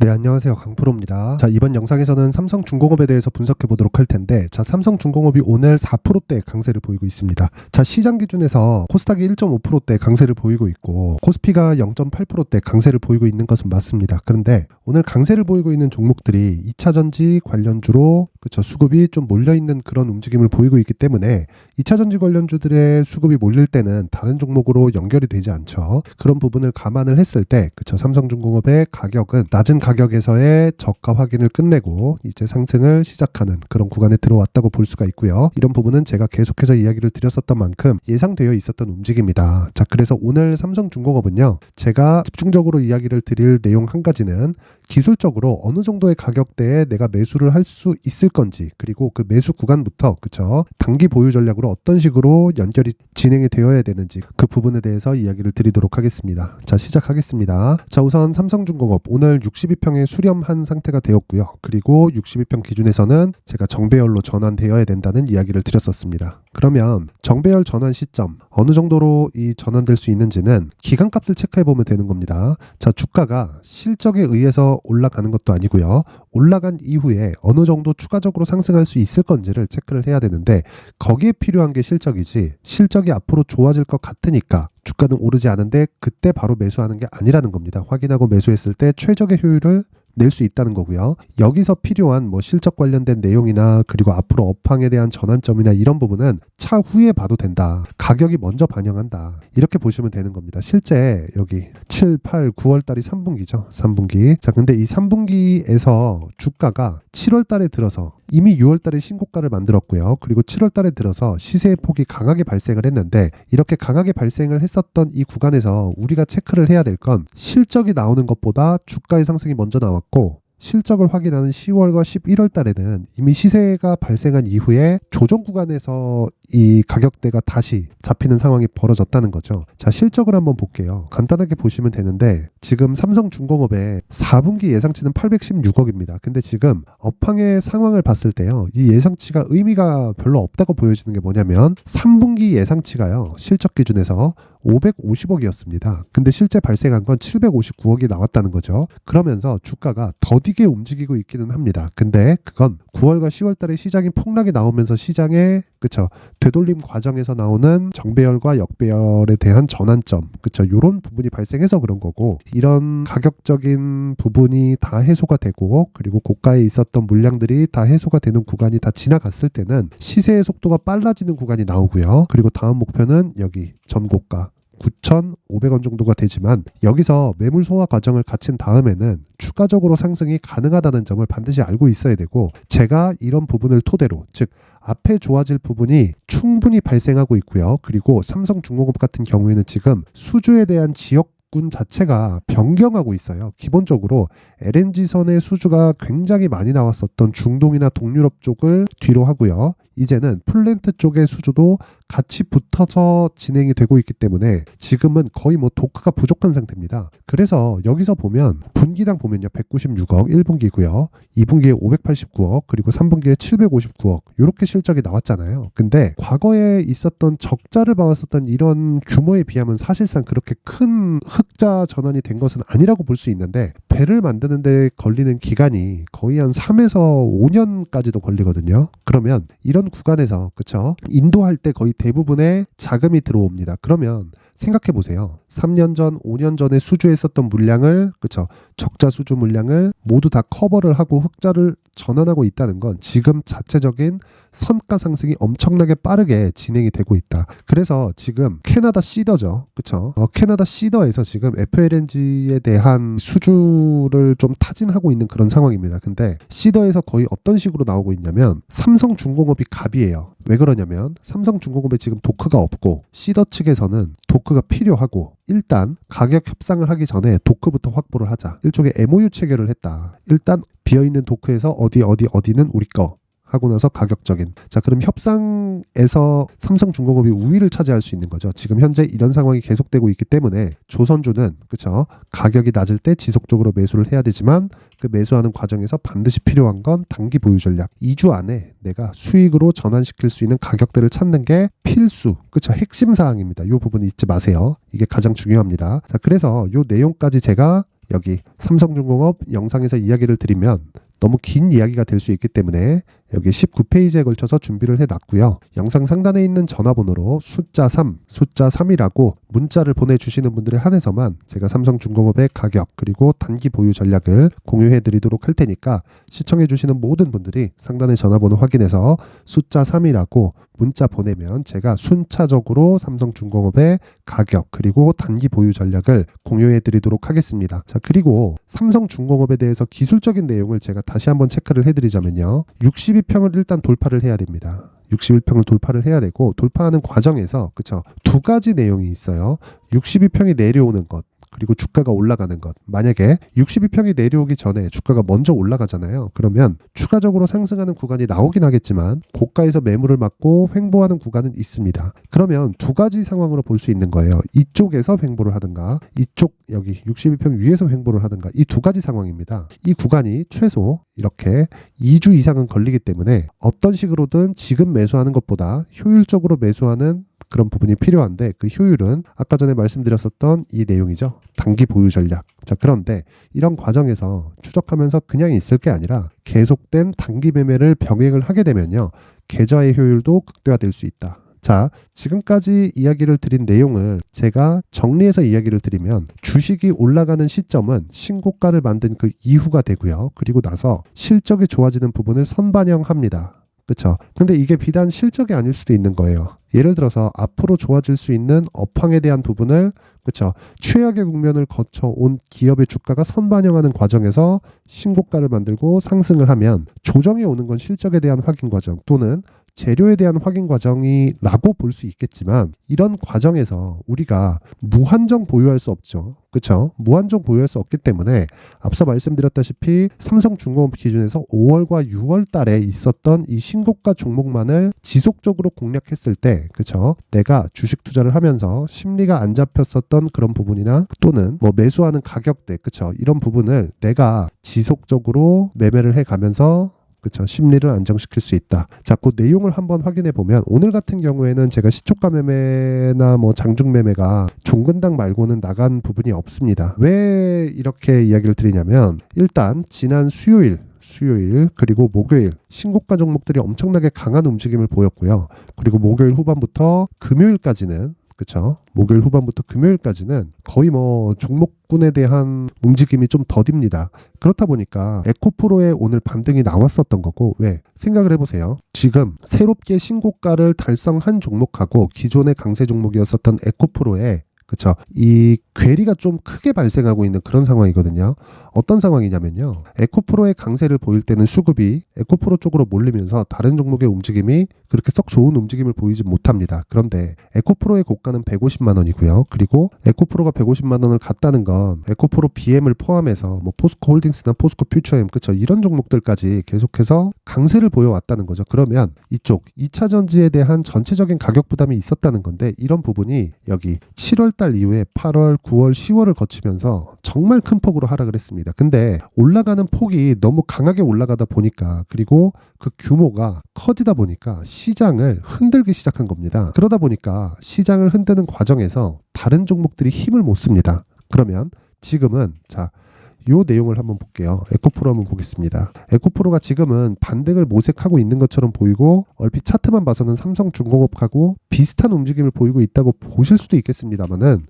네, 안녕하세요. 강프로입니다. 자, 이번 영상에서는 삼성중공업에 대해서 분석해 보도록 할 텐데, 자, 삼성중공업이 오늘 4%대 강세를 보이고 있습니다. 자, 시장 기준에서 코스닥이 1.5%대 강세를 보이고 있고, 코스피가 0.8%대 강세를 보이고 있는 것은 맞습니다. 그런데 오늘 강세를 보이고 있는 종목들이 2차전지 관련주로 수급이 좀 몰려있는 그런 움직임을 보이고 있기 때문에 2차전지 관련주들의 수급이 몰릴 때는 다른 종목으로 연결이 되지 않죠. 그런 부분을 감안을 했을 때 삼성중공업의 가격은 낮은 가격에서의 저가 확인을 끝내고 이제 상승을 시작하는 그런 구간에 들어왔다고 볼 수가 있고요. 이런 부분은 제가 계속해서 이야기를 드렸었던 만큼 예상되어 있었던 움직임이다. 자, 그래서 오늘 삼성중공업은요, 제가 집중적으로 이야기를 드릴 내용 한 가지는 기술적으로 어느 정도의 가격대에 내가 매수를 할 수 있을 건지, 그리고 그 매수 구간부터 단기 보유 전략으로 어떤 식으로 연결이 진행이 되어야 되는지 그 부분에 대해서 이야기를 드리도록 하겠습니다. 자, 시작하겠습니다. 자, 우선 삼성중공업 오늘 62평에 수렴한 상태가 되었고요. 그리고 62평 기준에서는 제가 정배열로 전환되어야 된다는 이야기를 드렸었습니다. 그러면 정배열 전환 시점 어느 정도로 이 전환될 수 있는지는 기간값을 체크해 보면 되는 겁니다. 자, 주가가 실적에 의해서 올라가는 것도 아니고요. 올라간 이후에 어느 정도 추가적으로 상승할 수 있을 건지를 체크를 해야 되는데, 거기에 필요한 게 실적이지, 실적이 앞으로 좋아질 것 같으니까 주가는 오르지 않은데 그때 바로 매수하는 게 아니라는 겁니다. 확인하고 매수했을 때 최적의 효율을 낼 수 있다는 거고요. 여기서 필요한 실적 관련된 내용이나 그리고 앞으로 업황에 대한 전환점이나 이런 부분은 차후에 봐도 된다. 가격이 먼저 반영한다. 이렇게 보시면 되는 겁니다. 실제 여기 7, 8, 9월 달이 3분기죠. 3분기. 자, 근데 이 3분기에서 주가가 7월 달에 들어서 이미 6월 달에 신고가를 만들었고요. 그리고 7월 달에 들어서 시세의 폭이 강하게 발생을 했는데, 이렇게 강하게 발생을 했었던 이 구간에서 우리가 체크를 해야 될 건 실적이 나오는 것보다 주가의 상승이 먼저 나왔고, 실적을 확인하는 10월과 11월 달에는 이미 시세가 발생한 이후에 조정 구간에서 이 가격대가 다시 잡히는 상황이 벌어졌다는 거죠. 자, 실적을 한번 볼게요. 간단하게 보시면 되는데, 지금 삼성중공업의 4분기 예상치는 816억입니다. 근데 지금 업황의 상황을 봤을 때요, 이 예상치가 의미가 별로 없다고 보여지는 게 뭐냐면 3분기 예상치가요, 실적 기준에서 550억이었습니다. 근데 실제 발생한 건 759억이 나왔다는 거죠. 그러면서 주가가 더디게 움직이고 있기는 합니다. 근데 그건 9월과 10월 달에 시장이 폭락이 나오면서 시장에 되돌림 과정에서 나오는 정배열과 역배열에 대한 전환점, 이런 부분이 발생해서 그런 거고, 이런 가격적인 부분이 다 해소가 되고, 그리고 고가에 있었던 물량들이 다 해소가 되는 구간이 다 지나갔을 때는 시세의 속도가 빨라지는 구간이 나오고요. 그리고 다음 목표는 여기 전고가 9,500원 정도가 되지만, 여기서 매물 소화 과정을 거친 다음에는 추가적으로 상승이 가능하다는 점을 반드시 알고 있어야 되고, 제가 이런 부분을 토대로, 즉 앞에 좋아질 부분이 충분히 발생하고 있고요. 그리고 삼성중공업 같은 경우에는 지금 수주에 대한 지역군 자체가 변경하고 있어요. 기본적으로 LNG선의 수주가 굉장히 많이 나왔었던 중동이나 동유럽 쪽을 뒤로 하고요. 이제는 플랜트 쪽의 수주도 같이 붙어서 진행이 되고 있기 때문에 지금은 거의 도크가 부족한 상태입니다. 그래서 여기서 보면 분기당 보면요, 196억 1분기고요. 2분기에 589억, 그리고 3분기에 759억, 이렇게 실적이 나왔잖아요. 근데 과거에 있었던 적자를 봐왔었던 이런 규모에 비하면 사실상 그렇게 큰 흑자 전환이 된 것은 아니라고 볼 수 있는데, 배를 만드는 데 걸리는 기간이 거의 한 3에서 5년까지도 걸리거든요. 그러면 이런 구간에서 인도할 때 거의 대부분의 자금이 들어옵니다. 그러면 생각해 보세요. 3년 전, 5년 전에 수주했었던 물량을, 적자 수주 물량을 모두 다 커버를 하고 흑자를 전환하고 있다는 건 지금 자체적인 선가 상승이 엄청나게 빠르게 진행이 되고 있다. 그래서 지금 캐나다 시더죠. 캐나다 시더에서 지금 FLNG에 대한 수주를 좀 타진하고 있는 그런 상황입니다. 근데 시더에서 거의 어떤 식으로 나오고 있냐면, 삼성중공업이 갑이에요. 왜 그러냐면 삼성중공업에 지금 도크가 없고, 시더 측에서는 도크가 필요하고, 일단 가격 협상을 하기 전에 도크부터 확보를 하자, 일종의 MOU 체결을 했다. 일단 비어있는 도크에서 어디는 우리 거 하고 나서 가격적인, 자, 그럼 협상에서 삼성중공업이 우위를 차지할 수 있는 거죠. 지금 현재 이런 상황이 계속되고 있기 때문에 조선주는 가격이 낮을 때 지속적으로 매수를 해야 되지만, 그 매수하는 과정에서 반드시 필요한 건 단기 보유 전략. 2주 안에 내가 수익으로 전환시킬 수 있는 가격대를 찾는 게 필수, 핵심 사항입니다. 이 부분 잊지 마세요. 이게 가장 중요합니다. 자, 그래서 이 내용까지 제가 여기 삼성중공업 영상에서 이야기를 드리면 너무 긴 이야기가 될 수 있기 때문에 여기 19페이지에 걸쳐서 준비를 해놨고요. 영상 상단에 있는 전화번호로 숫자 3이라고 문자를 보내주시는 분들에 한해서만 제가 삼성중공업의 가격 그리고 단기 보유 전략을 공유해드리도록 할 테니까 시청해주시는 모든 분들이 상단의 전화번호 확인해서 숫자 3이라고 문자 보내면 제가 순차적으로 삼성중공업의 가격 그리고 단기 보유 전략을 공유해드리도록 하겠습니다. 자, 그리고 삼성중공업에 대해서 기술적인 내용을 제가 다시 한번 체크를 해드리자면요. 62평을 일단 돌파를 해야 됩니다. 61평을 돌파를 해야 되고 돌파하는 과정에서 그쵸? 두 가지 내용이 있어요. 62평이 내려오는 것 그리고 주가가 올라가는 것. 만약에 62평이 내려오기 전에 주가가 먼저 올라가잖아요. 그러면 추가적으로 상승하는 구간이 나오긴 하겠지만 고가에서 매물을 맞고 횡보하는 구간은 있습니다. 그러면 두 가지 상황으로 볼 수 있는 거예요. 이쪽에서 횡보를 하든가 이쪽 여기 62평 위에서 횡보를 하든가 이 두 가지 상황입니다. 이 구간이 최소 이렇게 2주 이상은 걸리기 때문에 어떤 식으로든 지금 매수하는 것보다 효율적으로 매수하는 그런 부분이 필요한데 그 효율은 아까 전에 말씀드렸었던 이 내용이죠. 단기 보유 전략. 자, 그런데 이런 과정에서 추적하면서 그냥 있을 게 아니라 계속된 단기 매매를 병행을 하게 되면요. 계좌의 효율도 극대화될 수 있다. 자, 지금까지 이야기를 드린 내용을 제가 정리해서 이야기를 드리면 주식이 올라가는 시점은 신고가를 만든 그 이후가 되고요. 그리고 나서 실적이 좋아지는 부분을 선반영합니다. 그렇죠. 근데 이게 비단 실적이 아닐 수도 있는 거예요. 예를 들어서 앞으로 좋아질 수 있는 업황에 대한 부분을 그렇죠. 최악의 국면을 거쳐온 기업의 주가가 선반영하는 과정에서 신고가를 만들고 상승을 하면 조정이 오는 건 실적에 대한 확인 과정 또는 재료에 대한 확인 과정이라고 볼 수 있겠지만 이런 과정에서 우리가 무한정 보유할 수 없죠. 그렇죠? 무한정 보유할 수 없기 때문에 앞서 말씀드렸다시피 삼성중공업 기준에서 5월과 6월 달에 있었던 이 신고가 종목만을 지속적으로 공략했을 때 그렇죠? 내가 주식 투자를 하면서 심리가 안 잡혔었던 그런 부분이나 또는 뭐 매수하는 가격대 그렇죠? 이런 부분을 내가 지속적으로 매매를 해가면서 그렇죠. 심리를 안정시킬 수 있다. 자, 그 내용을 한번 확인해 보면 오늘 같은 경우에는 제가 시초가 매매나 뭐 장중 매매가 종근당 말고는 나간 부분이 없습니다. 왜 이렇게 이야기를 드리냐면 일단 지난 수요일 그리고 목요일 신고가 종목들이 엄청나게 강한 움직임을 보였고요. 그리고 목요일 후반부터 금요일까지는 그렇죠. 목요일 후반부터 금요일까지는 거의 뭐 종목군에 대한 움직임이 좀 더딥니다. 그렇다 보니까 에코프로에 오늘 반등이 나왔었던 거고 왜? 생각을 해보세요. 지금 새롭게 신고가를 달성한 종목하고 기존의 강세 종목이었었던 에코프로에 그렇죠. 이 괴리가 좀 크게 발생하고 있는 그런 상황이거든요. 어떤 상황이냐면요. 에코프로의 강세를 보일 때는 수급이 에코프로 쪽으로 몰리면서 다른 종목의 움직임이 그렇게 썩 좋은 움직임을 보이지 못합니다. 그런데 에코프로의 고가는 150만 원이고요. 그리고 에코프로가 150만 원을 갔다는 건 에코프로 BM을 포함해서 뭐 포스코 홀딩스나 포스코 퓨처엠 그렇죠. 이런 종목들까지 계속해서 강세를 보여왔다는 거죠. 그러면 이쪽 2차 전지에 대한 전체적인 가격 부담이 있었다는 건데 이런 부분이 여기 7월 달 이후에 8월, 9월, 10월을 거치면서 정말 큰 폭으로 하락을 했습니다. 근데 올라가는 폭이 너무 강하게 올라가다 보니까 그리고 그 규모가 커지다 보니까 시장을 흔들기 시작한 겁니다. 그러다 보니까 시장을 흔드는 과정에서 다른 종목들이 힘을 못 씁니다. 그러면 지금은 자, 요 내용을 한번 볼게요. 에코프로 한번 보겠습니다. 에코프로가 지금은 반등을 모색하고 있는 것처럼 보이고 얼핏 차트만 봐서는 삼성중공업하고 비슷한 움직임을 보이고 있다고 보실 수도 있겠습니다만은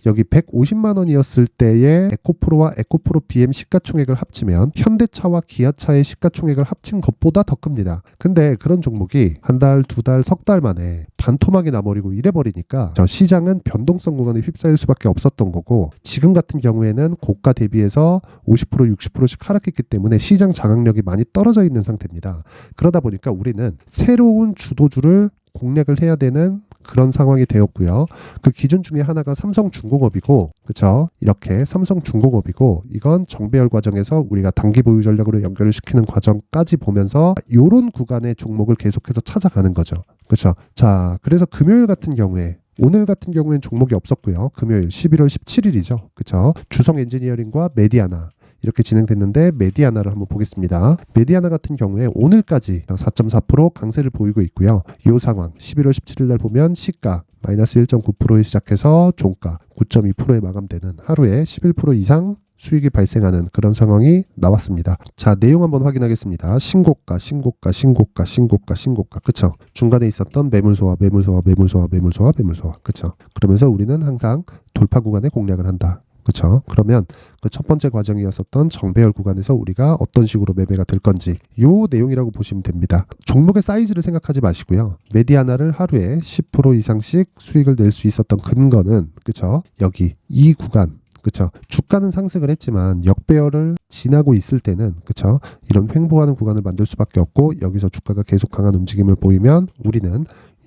여기 150만 원이었을 때의 에코프로와 에코프로 BM 시가총액을 합치면 현대차와 기아차의 시가총액을 합친 것보다 더 큽니다. 근데 그런 종목이 한 달, 두 달, 석 달 만에 반토막이 나버리고 이래버리니까 저 시장은 변동성 구간에 휩싸일 수밖에 없었던 거고 지금 같은 경우에는 고가 대비해서 50% 60%씩 하락했기 때문에 시장 장악력이 많이 떨어져 있는 상태입니다. 그러다 보니까 우리는 새로운 주도주를 공략을 해야 되는 그런 상황이 되었고요. 그 기준 중에 하나가 삼성중공업이고 그렇죠? 이렇게 삼성중공업이고 이건 정배열 과정에서 우리가 단기 보유 전략으로 연결을 시키는 과정까지 보면서 이런 구간의 종목을 계속해서 찾아가는 거죠. 그렇죠? 자, 그래서 금요일 같은 경우에 오늘 같은 경우에는 종목이 없었고요. 금요일 11월 17일이죠. 그렇죠? 주성 엔지니어링과 메디아나 이렇게 진행됐는데 메디아나를 한번 보겠습니다. 메디아나 같은 경우에 오늘까지 4.4% 강세를 보이고 있고요. 이 상황 11월 17일 날 보면 시가 마이너스 1.9%에 시작해서 종가 9.2%에 마감되는 하루에 11% 이상 수익이 발생하는 그런 상황이 나왔습니다. 자, 내용 한번 확인하겠습니다. 신고가, 신고가, 신고가, 신고가, 신고가. 그쵸? 중간에 있었던 매물소화, 매물소화, 매물소화, 매물소화, 매물소화. 그쵸? 그러면서 우리는 항상 돌파 구간에 공략을 한다. 그렇죠. 그러면 그 첫 번째 과정이었었던 정배열 구간에서 우리가 어떤 식으로 매매가 될 건지 요 내용이라고 보시면 됩니다. 종목의 사이즈를 생각하지 마시고요. 메디아나를 하루에 10% 이상씩 수익을 낼 수 있었던 근거는 그렇죠. 여기 이 구간 그렇죠. 주가는 상승을 했지만 역배열을 지나고 있을 때는 그렇죠. 이런 횡보하는 구간을 만들 수밖에 없고 여기서 주가가 계속 강한 움직임을 보이면 우리는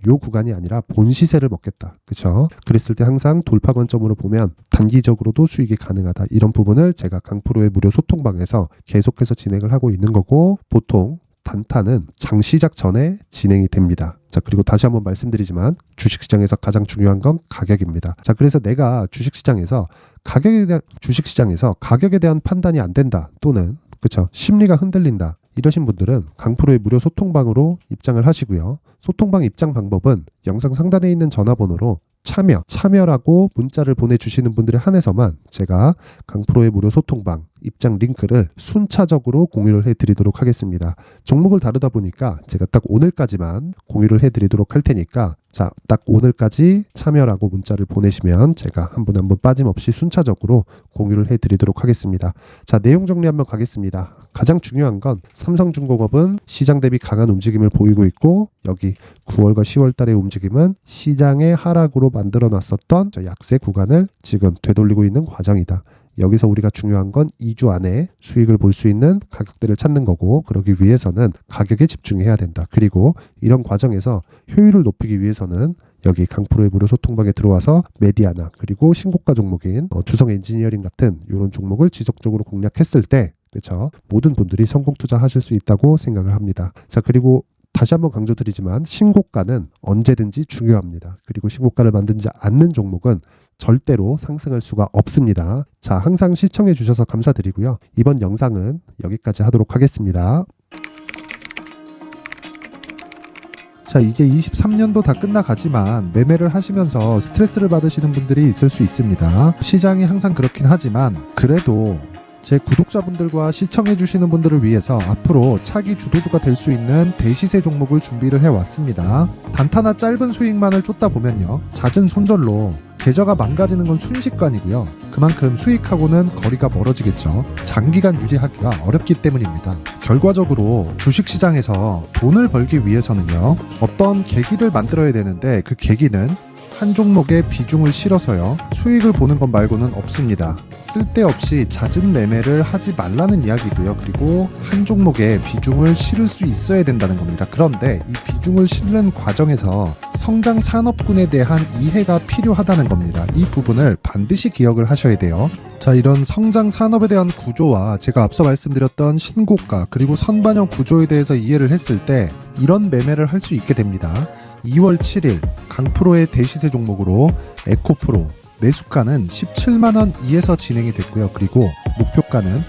요 구간이 아니라 본 시세를 먹겠다. 그렇죠? 그랬을 때 항상 돌파 관점으로 보면 단기적으로도 수익이 가능하다. 이런 부분을 제가 강프로의 무료 소통방에서 계속해서 진행을 하고 있는 거고 보통 단타는 장 시작 전에 진행이 됩니다. 자, 그리고 다시 한번 말씀드리지만 주식시장에서 가장 중요한 건 가격입니다. 자, 그래서 내가 주식시장에서 가격에 대한 판단이 안 된다. 또는 그렇죠? 심리가 흔들린다. 이러신 분들은 강프로의 무료 소통방으로 입장을 하시고요. 소통방 입장 방법은 영상 상단에 있는 전화번호로 참여라고 문자를 보내주시는 분들에 한해서만 제가 강프로의 무료 소통방 입장 링크를 순차적으로 공유를 해드리도록 하겠습니다. 종목을 다루다 보니까 제가 딱 오늘까지만 공유를 해드리도록 할 테니까 자, 딱 오늘까지 참여라고 문자를 보내시면 제가 한 분 한 분 빠짐없이 순차적으로 공유를 해드리도록 하겠습니다. 자, 내용 정리 한번 가겠습니다. 가장 중요한 건 삼성중공업은 시장 대비 강한 움직임을 보이고 있고 여기 9월과 10월 달의 움직임은 시장의 하락으로 만들어 놨었던 약세 구간을 지금 되돌리고 있는 과정이다. 여기서 우리가 중요한 건 2주 안에 수익을 볼 수 있는 가격대를 찾는 거고 그러기 위해서는 가격에 집중해야 된다. 그리고 이런 과정에서 효율을 높이기 위해서는 여기 강프로의 무료 소통방에 들어와서 메디아나 그리고 신고가 종목인 주성 엔지니어링 같은 이런 종목을 지속적으로 공략했을 때 그렇죠? 모든 분들이 성공 투자하실 수 있다고 생각을 합니다. 자, 그리고 다시 한번 강조드리지만 신고가는 언제든지 중요합니다. 그리고 신고가를 만들지 않는 종목은 절대로 상승할 수가 없습니다. 자, 항상 시청해 주셔서 감사드리고요. 이번 영상은 여기까지 하도록 하겠습니다. 자, 이제 23년도 다 끝나가지만 매매를 하시면서 스트레스를 받으시는 분들이 있을 수 있습니다. 시장이 항상 그렇긴 하지만 그래도 제 구독자분들과 시청해주시는 분들을 위해서 앞으로 차기 주도주가 될 수 있는 대시세 종목을 준비를 해왔습니다. 단타나 짧은 수익만을 쫓다 보면요. 잦은 손절로 계좌가 망가지는 건 순식간이고요. 그만큼 수익하고는 거리가 멀어지겠죠. 장기간 유지하기가 어렵기 때문입니다. 결과적으로 주식시장에서 돈을 벌기 위해서는요. 어떤 계기를 만들어야 되는데 그 계기는 한 종목에 비중을 실어서요. 수익을 보는 것 말고는 없습니다. 쓸데없이 잦은 매매를 하지 말라는 이야기고요. 그리고 한 종목에 비중을 실을 수 있어야 된다는 겁니다. 그런데 이 비중을 실는 과정에서 성장 산업군에 대한 이해가 필요하다는 겁니다. 이 부분을 반드시 기억을 하셔야 돼요. 자, 이런 성장 산업에 대한 구조와 제가 앞서 말씀드렸던 신고가 그리고 선반영 구조에 대해서 이해를 했을 때 이런 매매를 할 수 있게 됩니다. 2월 7일 강프로의 대시세 종목으로 에코프로 매수가는 17만원 이에서 진행이 됐고요. 그리고 목표가는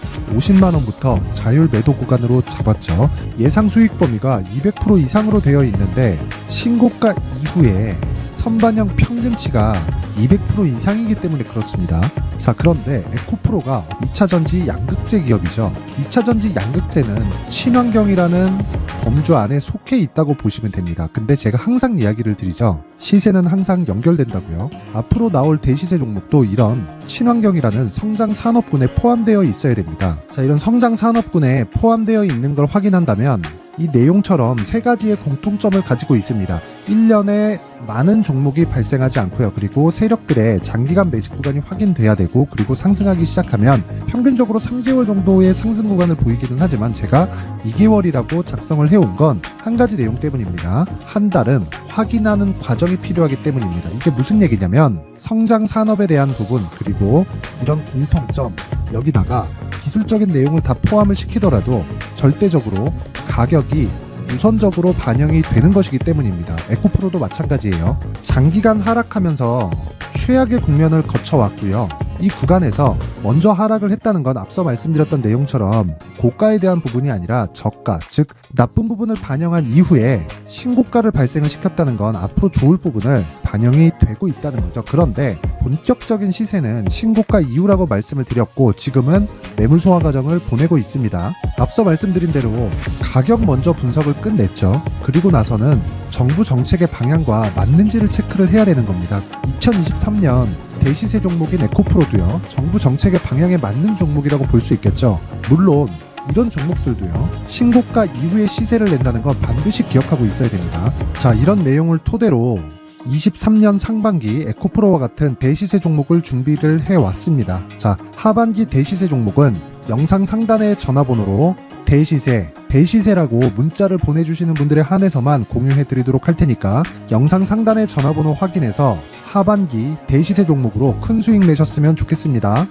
50만원부터 자율 매도 구간으로 잡았죠. 예상 수익 범위가 200% 이상으로 되어 있는데 신고가 이후에 선반영 평균치가 200% 이상이기 때문에 그렇습니다. 자, 그런데 에코프로가 2차전지 양극재 기업이죠. 2차전지 양극재는 친환경이라는 범주 안에 속해 있다고 보시면 됩니다. 근데 제가 항상 이야기를 드리죠. 시세는 항상 연결된다고요. 앞으로 나올 대시세 종목도 이런 친환경이라는 성장 산업군에 포함되어 있어야 됩니다. 자, 이런 성장 산업군에 포함되어 있는 걸 확인한다면 이 내용처럼 세 가지의 공통점을 가지고 있습니다. 1년에 많은 종목이 발생하지 않고요. 그리고 세력들의 장기간 매집 구간이 확인돼야 되고 그리고 상승하기 시작하면 평균적으로 3개월 정도의 상승 구간을 보이기는 하지만 제가 2개월이라고 작성을 해온 건 한 가지 내용 때문입니다. 한 달은 확인하는 과정이 필요하기 때문입니다. 이게 무슨 얘기냐면 성장 산업에 대한 부분 그리고 이런 공통점 여기다가 기술적인 내용을 다 포함을 시키더라도 절대적으로 가격이 우선적으로 반영이 되는 것이기 때문입니다. 에코프로도 마찬가지예요. 장기간 하락하면서 최악의 국면을 거쳐왔고요. 이 구간에서 먼저 하락을 했다는 건 앞서 말씀드렸던 내용처럼 고가에 대한 부분이 아니라 저가, 즉 나쁜 부분을 반영한 이후에 신고가를 발생을 시켰다는 건 앞으로 좋을 부분을 반영이 되고 있다는 거죠. 그런데 본격적인 시세는 신고가 이후라고 말씀을 드렸고 지금은 매물 소화 과정을 보내고 있습니다. 앞서 말씀드린 대로 가격 먼저 분석을 끝냈죠. 그리고 나서는 정부 정책의 방향과 맞는지를 체크를 해야 되는 겁니다. 2023년 대시세 종목인 에코프로도요, 정부 정책의 방향에 맞는 종목이라고 볼 수 있겠죠. 물론 이런 종목들도요, 신고가 이후에 시세를 낸다는 건 반드시 기억하고 있어야 됩니다. 자, 이런 내용을 토대로 23년 상반기 에코프로와 같은 대시세 종목을 준비를 해왔습니다. 자, 하반기 대시세 종목은 영상 상단의 전화번호로 대시세라고 문자를 보내주시는 분들에 한해서만 공유해드리도록 할 테니까 영상 상단의 전화번호 확인해서 하반기 대시세 종목으로 큰 수익 내셨으면 좋겠습니다.